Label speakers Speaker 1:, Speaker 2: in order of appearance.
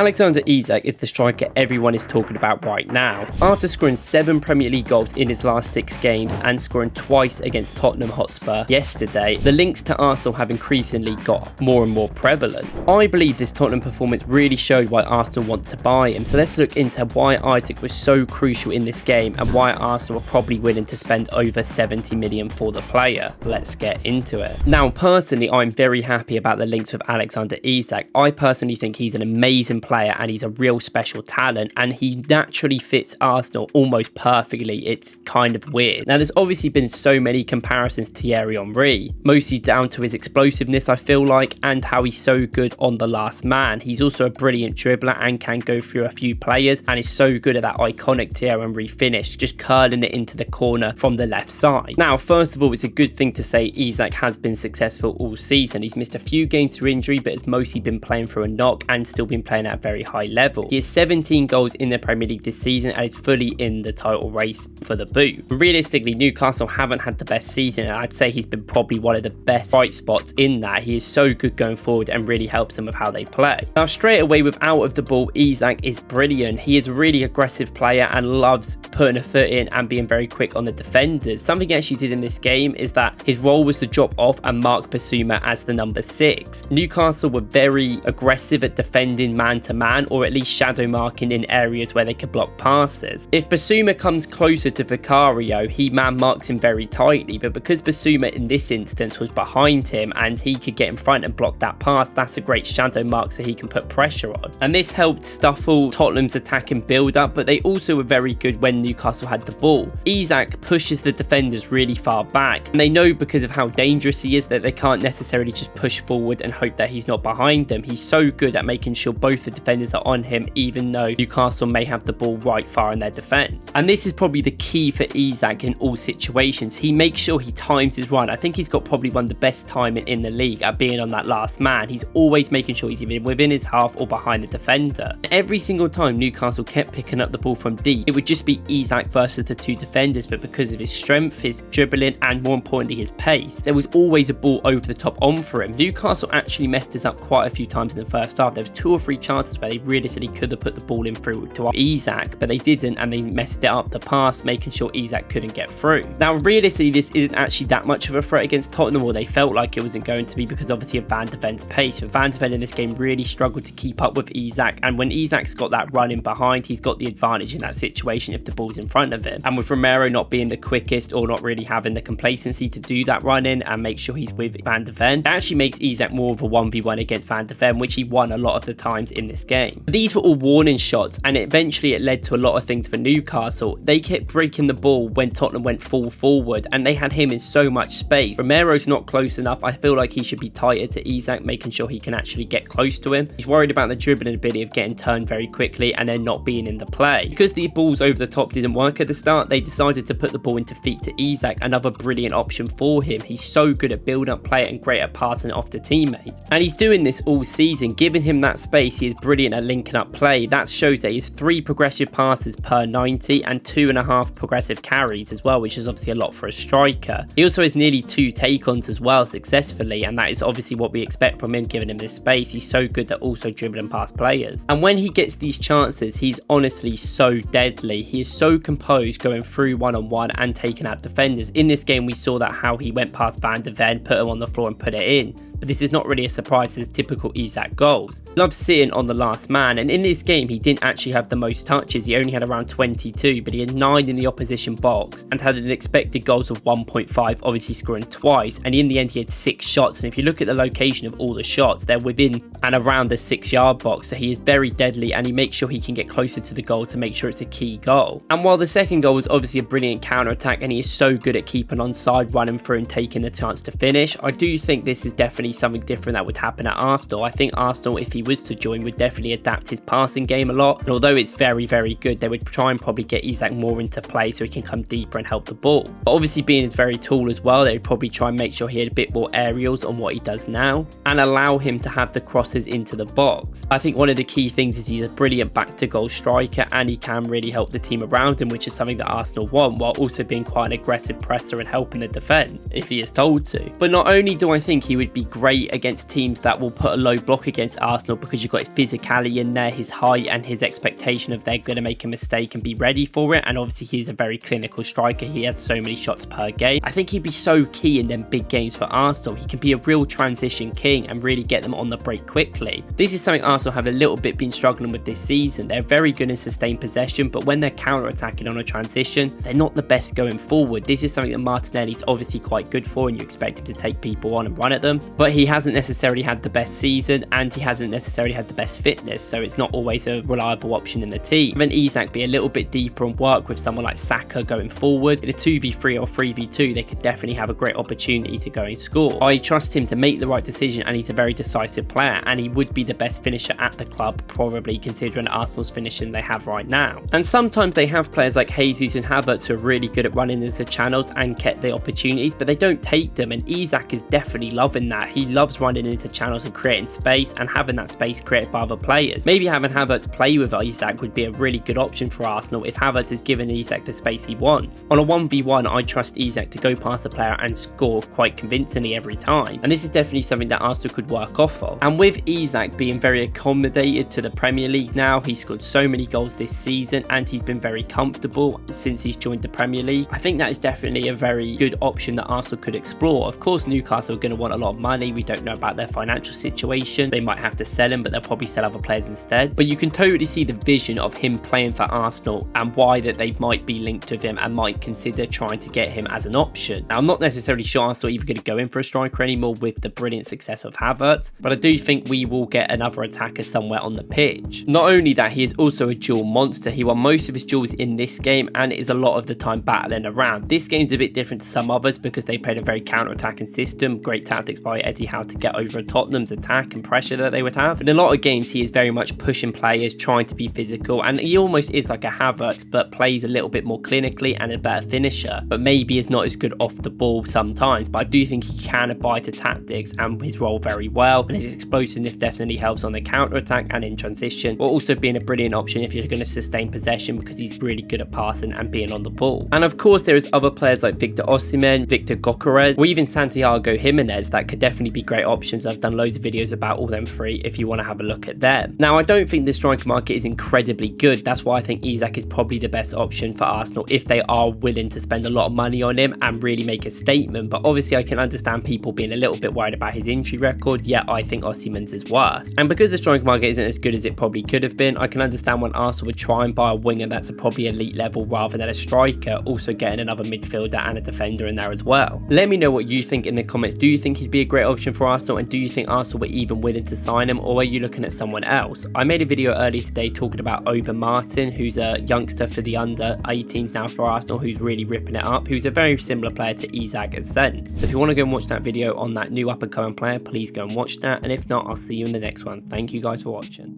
Speaker 1: Alexander Isak is the striker everyone is talking about right now. After scoring 7 Premier League goals in his last 6 games and scoring twice against Tottenham Hotspur yesterday, the links to Arsenal have increasingly got more and more prevalent. I believe this Tottenham performance really showed why Arsenal want to buy him, so let's look into why Isak was so crucial in this game and why Arsenal are probably willing to spend over 70 million for the player. Let's get into it. Now, personally, I'm very happy about the links with Alexander Isak. I personally think he's an amazing player and he's a real special talent, and he naturally fits Arsenal almost perfectly. It's kind of weird. Now, there's obviously been so many comparisons to Thierry Henry, mostly down to his explosiveness, I feel like, and how he's so good on the last man. He's also a brilliant dribbler and can go through a few players, and is so good at that iconic Thierry Henry finish, just curling it into the corner from the left side. Now, first of all, it's a good thing to say Isak has been successful all season. He's missed a few games through injury, but has mostly been playing through a knock and still been playing at a very high level. He has 17 goals in the Premier League this season and is fully in the title race for the boot. Realistically, Newcastle haven't had the best season, and I'd say he's been probably one of the best bright spots in that. He is so good going forward and really helps them with how they play. Now, straight away with out of the ball, Isak is brilliant. He is a really aggressive player and loves putting a foot in and being very quick on the defenders. Something he actually did in this game is that his role was to drop off and mark Bissouma as the number 6. Newcastle were very aggressive at defending man to man, or at least shadow marking in areas where they could block passes. If Bissouma comes closer to Vicario, he man marks him very tightly, but because Bissouma in this instance was behind him and he could get in front and block that pass, that's a great shadow mark so he can put pressure on. And this helped stifle Tottenham's attack and build up, but they also were very good when Newcastle had the ball. Isak pushes the defenders really far back, and they know because of how dangerous he is that they can't necessarily just push forward and hope that he's not behind them. He's so good at making sure both the defenders are on him, even though Newcastle may have the ball right far in their defence. And this is probably the key for Isak in all situations. He makes sure he times his run. I think he's got probably one of the best timing in the league at being on that last man. He's always making sure he's either within his half or behind the defender. Every single time Newcastle kept picking up the ball from deep, it would just be Isak versus the 2 defenders, but because of his strength, his dribbling, and more importantly his pace, there was always a ball over the top on for him. Newcastle actually messed this up quite a few times in the first half. There was 2 or 3 chances where they realistically could have put the ball in through to Isak, but they didn't, and they messed it up the pass, making sure Isak couldn't get through. Now, realistically, this isn't actually that much of a threat against Tottenham, or they felt like it wasn't going to be, because obviously of Van de Ven's pace. But Van de Ven in this game really struggled to keep up with Isak, and when Isak's got that run in behind, he's got the advantage in that situation if the ball's in front of him. And with Romero not being the quickest or not really having the complacency to do that run in and make sure he's with Van de Ven, it actually makes Isak more of a 1v1 against Van de Ven, which he won a lot of the times in this game. But these were all warning shots, and eventually it led to a lot of things for Newcastle. They kept breaking the ball when Tottenham went full forward, and they had him in so much space. Romero's not close enough. I feel like he should be tighter to Isak, making sure he can actually get close to him. He's worried about the dribbling ability of getting turned very quickly and then not being in the play. Because the balls over the top didn't work at the start, they decided to put the ball into feet to Isak, another brilliant option for him. He's so good at build up play and great at passing it off to teammates. And he's doing this all season. Giving him that space, he is brilliant at linking up play. That shows that he has 3 progressive passes per 90 and 2.5 progressive carries as well, which is obviously a lot for a striker. He also has nearly 2 take-ons as well successfully, and that is obviously what we expect from him, giving him this space. He's so good at also dribbling past players. And when he gets these chances, he's honestly so deadly. He is so composed going through one-on-one and taking out defenders. In this game, we saw that how he went past Van de Ven, put him on the floor and put it in. But this is not really a surprise as typical Isak goals. Loves sitting on the last man, and in this game he didn't actually have the most touches. He only had around 22, but he had 9 in the opposition box and had an expected goals of 1.5, obviously scoring twice, and in the end he had 6 shots. And if you look at the location of all the shots, they're within and around the 6-yard box, so he is very deadly, and he makes sure he can get closer to the goal to make sure it's a key goal. And while the second goal was obviously a brilliant counter-attack, and he is so good at keeping onside, running through and taking the chance to finish, I do think this is definitely something different that would happen at Arsenal. I think Arsenal, if he was to join, would definitely adapt his passing game a lot, and although it's very, very good, they would try and probably get Isak more into play so he can come deeper and help the ball. But obviously being very tall as well, they would probably try and make sure he had a bit more aerials on what he does now and allow him to have the crosses into the box. I think one of the key things is he's a brilliant back to goal striker, and he can really help the team around him, which is something that Arsenal want, while also being quite an aggressive presser and helping the defence if he is told to. But not only do I think he would be great great against teams that will put a low block against Arsenal because you've got his physicality in there, his height, and his expectation of they're going to make a mistake and be ready for it. And obviously he's a very clinical striker. He has so many shots per game. I think he'd be so key in them big games for Arsenal. He can be a real transition king and really get them on the break quickly. This is something Arsenal have a little bit been struggling with this season. They're very good in sustained possession, but when they're counter-attacking on a transition, they're not the best going forward. This is something that Martinelli's obviously quite good for, and you expect him to take people on and run at them, but he hasn't necessarily had the best season and he hasn't necessarily had the best fitness, so it's not always a reliable option in the team. Even Isak be a little bit deeper and work with someone like Saka going forward. In a 2v3 or 3v2, they could definitely have a great opportunity to go and score. I trust him to make the right decision, and he's a very decisive player, and he would be the best finisher at the club, probably considering Arsenal's finishing they have right now. And sometimes they have players like Jesus and Havertz who are really good at running into channels and get the opportunities, but they don't take them, and Isak is definitely loving that. He loves running into channels and creating space and having that space created by other players. Maybe having Havertz play with Isak would be a really good option for Arsenal if Havertz is giving Isak the space he wants. On a 1v1, I trust Isak to go past the player and score quite convincingly every time, and this is definitely something that Arsenal could work off of. And with Isak being very accommodated to the Premier League now, he's scored so many goals this season and he's been very comfortable since he's joined the Premier League. I think that is definitely a very good option that Arsenal could explore. Of course, Newcastle are going to want a lot of money. We don't know about their financial situation. They might have to sell him, but they'll probably sell other players instead. But you can totally see the vision of him playing for Arsenal and why that they might be linked with him and might consider trying to get him as an option. Now, I'm not necessarily sure Arsenal are even going to go in for a striker anymore with the brilliant success of Havertz, but I do think we will get another attacker somewhere on the pitch. Not only that, he is also a duel monster. He won most of his duels in this game and is a lot of the time battling around. This game's a bit different to some others because they played a very counter-attacking system, great tactics by Eddie Howe to get over Tottenham's attack and pressure that they would have. In a lot of games, he is very much pushing players, trying to be physical, and he almost is like a Havertz, but plays a little bit more clinically and a better finisher, but maybe is not as good off the ball sometimes. But I do think he can abide to tactics and his role very well, and his explosiveness definitely helps on the counter-attack and in transition, while also being a brilliant option if you're going to sustain possession because he's really good at passing and being on the ball. And of course, there is other players like Victor Osimhen, Victor Gyökeres, or even Santiago Jimenez that could definitely be great options. I've done loads of videos about all them three if you want to have a look at them. Now, I don't think the striker market is incredibly good. That's why I think Isak is probably the best option for Arsenal if they are willing to spend a lot of money on him and really make a statement. But obviously, I can understand people being a little bit worried about his injury record, yet I think Osimhen's is worse. And because the striker market isn't as good as it probably could have been, I can understand when Arsenal would try and buy a winger that's a probably elite level rather than a striker, also getting another midfielder and a defender in there as well. Let me know what you think in the comments. Do you think he'd be a great option for Arsenal, and do you think Arsenal were even willing to sign him, or are you looking at someone else? I made a video earlier today talking about Oba Martin, who's a youngster for the under 18s now for Arsenal, who's really ripping it up, who's a very similar player to Isak as sense. So if you want to go and watch that video on that new up and coming player, please go and watch that, and if not, I'll see you in the next one. Thank you guys for watching.